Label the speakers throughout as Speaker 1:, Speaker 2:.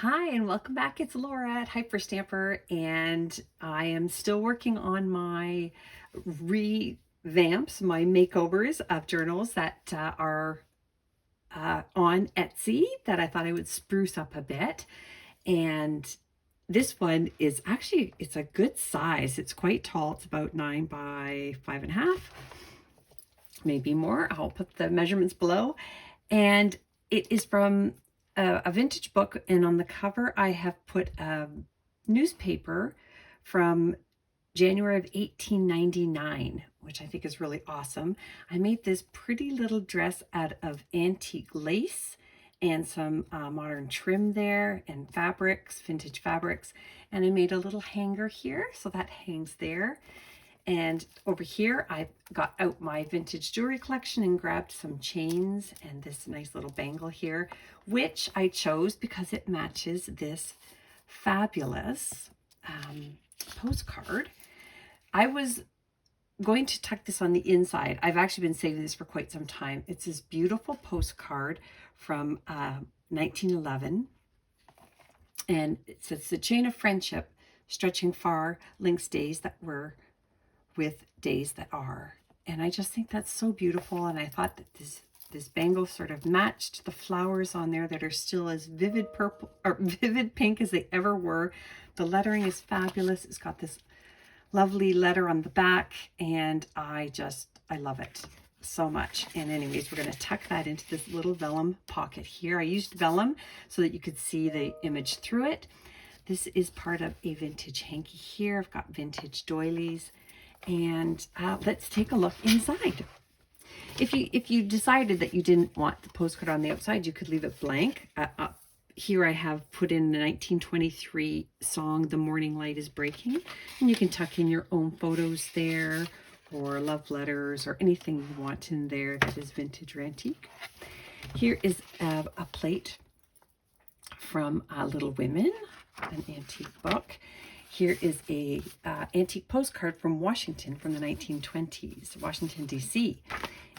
Speaker 1: Hi, and welcome back. It's Laura at Hyperstamper, and I am still working on my revamps, my makeovers of journals that are on Etsy that I thought I would spruce up a bit. And this one is actually, it's a good size. It's quite tall. It's about 9 by 5.5, maybe more. I'll put the measurements below. And it is from a vintage book, and on the cover I have put a newspaper from January of 1899, which I think is really awesome. I made this pretty little dress out of antique lace and some modern trim there and fabrics, vintage fabrics, and I made a little hanger here, so that hangs there. And over here, I got out my vintage jewelry collection and grabbed some chains and this nice little bangle here, which I chose because it matches this fabulous postcard. I was going to tuck this on the inside. I've actually been saving this for quite some time. It's this beautiful postcard from 1911. And it says, "The chain of friendship stretching far links days that were with days that are." And I just think that's so beautiful. And I thought that this bangle sort of matched the flowers on there that are still as vivid purple or vivid pink as they ever were. The lettering is fabulous. It's got this lovely letter on the back, and I love it so much. And anyways, we're going to tuck that into this little vellum pocket here. I used vellum so that you could see the image through it. This is part of a vintage hanky here. I've got vintage doilies. And let's take a look inside. If you decided that you didn't want the postcard on the outside, you could leave it blank. Here I have put in the 1923 song, "The Morning Light is Breaking," and you can tuck in your own photos there, or love letters, or anything you want in there that is vintage or antique. Here is a plate from Little Women, an antique book. Here is a antique postcard from Washington from the 1920s, Washington, D.C.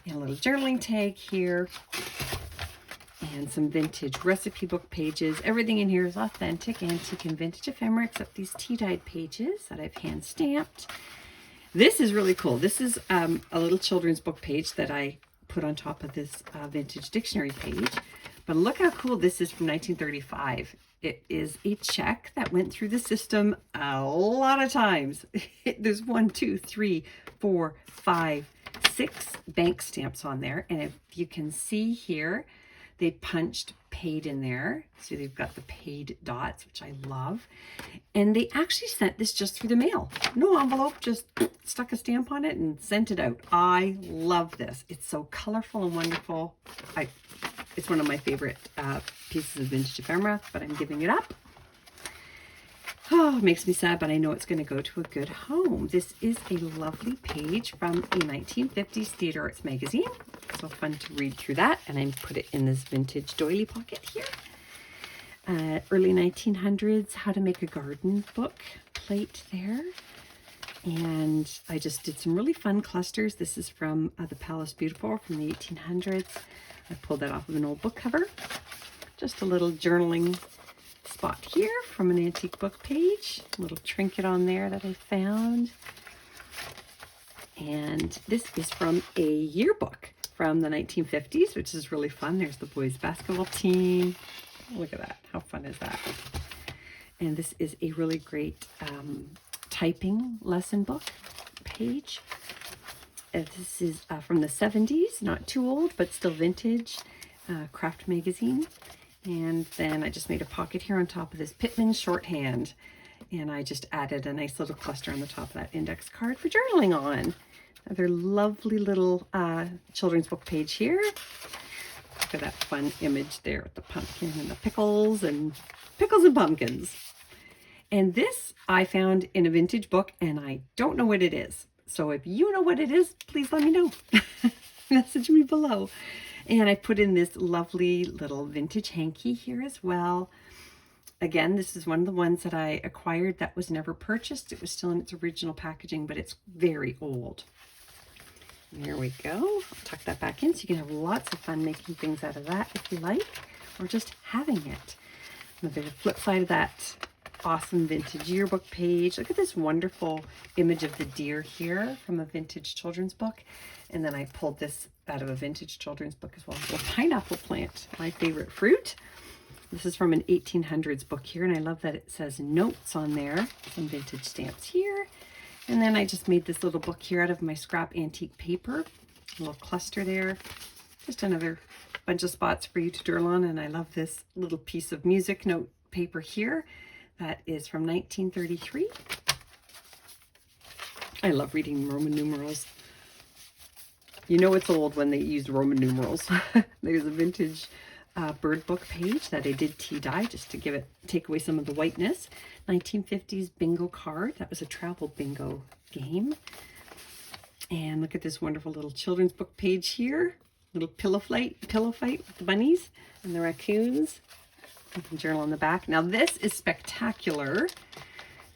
Speaker 1: And a little journaling tag here. And some vintage recipe book pages. Everything in here is authentic, antique, and vintage ephemera, except these tea-dyed pages that I've hand-stamped. This is really cool. This is a little children's book page that I put on top of this vintage dictionary page. But look how cool this is from 1935. It is a check that went through the system a lot of times. There's 1, 2, 3, 4, 5, 6 bank stamps on there. And if you can see here, they punched paid in there. So they've got the paid dots, which I love. And they actually sent this just through the mail. No envelope, just stuck a stamp on it and sent it out. I love this. It's so colorful and wonderful. It's one of my favorite pieces of vintage ephemera, but I'm giving it up. Oh, it makes me sad, but I know it's going to go to a good home. This is a lovely page from a 1950s theater arts magazine. So fun to read through that, and I put it in this vintage doily pocket here. Early 1900s, how to make a garden book plate there. And I just did some really fun clusters. This is from the Palace Beautiful from the 1800s. I pulled that off of an old book cover. Just a little journaling spot here from an antique book page. A little trinket on there that I found. And this is from a yearbook from the 1950s, which is really fun. There's the boys basketball team. Look at that. How fun is that? And this is a really great typing lesson book page. This is from the 70s, not too old, but still vintage, craft magazine. And then I just made a pocket here on top of this Pittman shorthand. And I just added a nice little cluster on the top of that index card for journaling on. Another lovely little children's book page here. Look at that fun image there with the pumpkin and the pickles and pumpkins. And this I found in a vintage book, and I don't know what it is. So if you know what it is, please let me know. Message me below. And I put in this lovely little vintage hanky here as well. Again, this is one of the ones that I acquired that was never purchased. It was still in its original packaging, but it's very old. And here we go. I'll tuck that back in so you can have lots of fun making things out of that if you like, or just having it. The flip side of that awesome vintage yearbook page. Look at this wonderful image of the deer here from a vintage children's book. And then I pulled this out of a vintage children's book as well. The pineapple plant, my favorite fruit. This is from an 1800s book here, and I love that it says notes on there. Some vintage stamps here. And then I just made this little book here out of my scrap antique paper. A little cluster there. Just another bunch of spots for you to doodle on. And I love this little piece of music note paper here. That is from 1933. I love reading Roman numerals. You know it's old when they use Roman numerals. There's a vintage bird book page that I did tea dye just to take away some of the whiteness. 1950s bingo card. That was a travel bingo game. And look at this wonderful little children's book page here. Little pillow fight with the bunnies and the raccoons. Journal on the back. Now this is spectacular.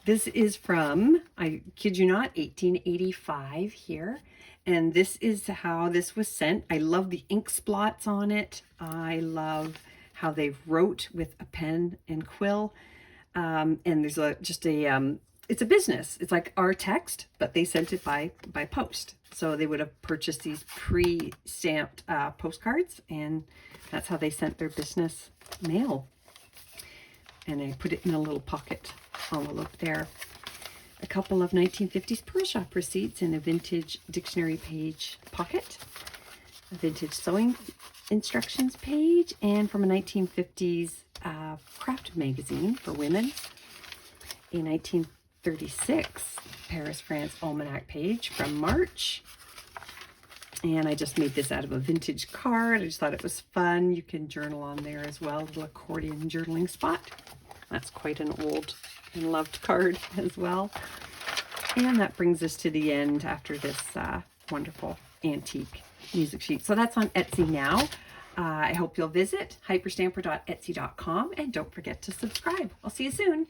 Speaker 1: This is from, I kid you not, 1885 here. And this is how this was sent. I love the ink splots on it. I love how they wrote with a pen and quill. And there's it's a business. It's like our text, but they sent it by post. So they would have purchased these pre-stamped postcards, and that's how they sent their business mail. And I put it in a little pocket envelope there. A couple of 1950s Pearl Shop receipts in a vintage dictionary page pocket. A vintage sewing instructions page, and from a 1950s craft magazine for women. A 1936 Paris, France almanac page from March. And I just made this out of a vintage card. I just thought it was fun. You can journal on there as well, a little accordion journaling spot. That's quite an old and loved card as well. And that brings us to the end after this wonderful antique music sheet. So that's on Etsy now. I hope you'll visit hyperstamper.etsy.com, and don't forget to subscribe. I'll see you soon.